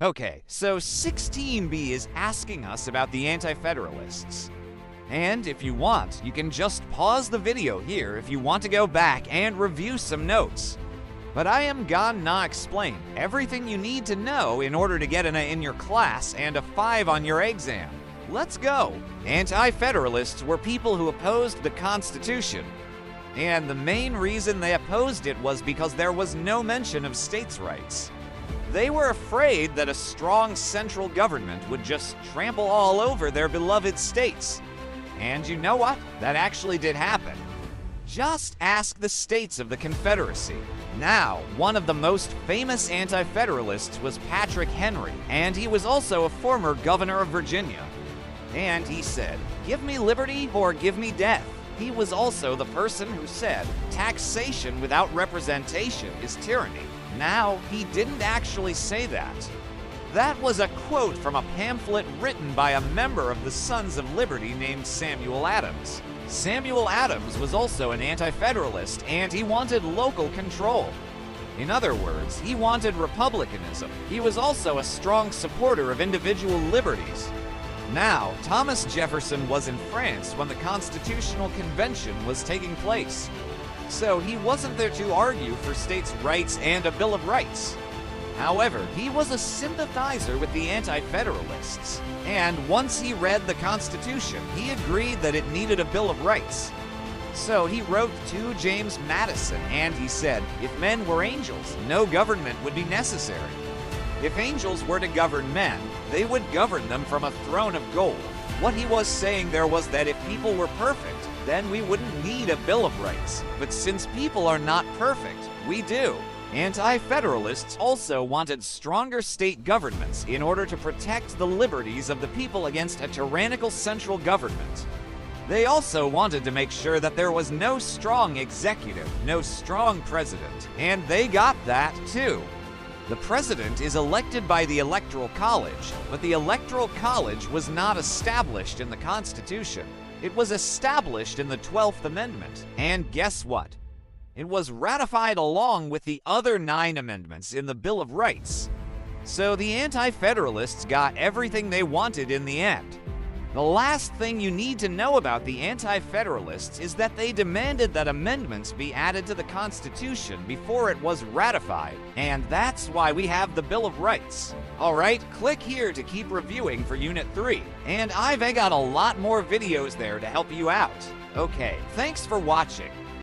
Okay, so 16b is asking us about the Antifederalists. And if you want, you can just pause the video here if you want to go back and review some notes. But I am gonna explain everything you need to know in order to get an A in your class and a 5 on your exam. Let's go! Anti-Federalists were people who opposed the Constitution. And the main reason they opposed it was because there was no mention of states' rights. They were afraid that a strong central government would just trample all over their beloved states. And you know what? That actually did happen. Just ask the states of the Confederacy. Now, one of the most famous Anti-Federalists was Patrick Henry, and he was also a former governor of Virginia. And he said, "Give me liberty or give me death." He was also the person who said, "Taxation without representation is tyranny." Now, he didn't actually say that. That was a quote from a pamphlet written by a member of the Sons of Liberty named Samuel Adams. Samuel Adams was also an anti-federalist, and he wanted local control. In other words, he wanted republicanism. He was also a strong supporter of individual liberties. Now, Thomas Jefferson was in France when the Constitutional Convention was taking place. So he wasn't there to argue for states' rights and a Bill of Rights. However, he was a sympathizer with the Anti-Federalists, and once he read the Constitution, he agreed that it needed a Bill of Rights. So he wrote to James Madison, and he said, "If men were angels, no government would be necessary. If angels were to govern men, they would govern them from a throne of gold." What he was saying there was that if people were perfect, then we wouldn't need a Bill of Rights. But since people are not perfect, we do. Anti-Federalists also wanted stronger state governments in order to protect the liberties of the people against a tyrannical central government. They also wanted to make sure that there was no strong executive, no strong president, and they got that too. The president is elected by the Electoral College, but the Electoral College was not established in the Constitution. It was established in the 12th Amendment, and guess what? It was ratified along with the other 9 amendments in the Bill of Rights. So the Anti-Federalists got everything they wanted in the end. The last thing you need to know about the Anti-Federalists is that they demanded that amendments be added to the Constitution before it was ratified, and that's why we have the Bill of Rights. Alright, click here to keep reviewing for Unit 3, and I've got a lot more videos there to help you out. Okay, thanks for watching.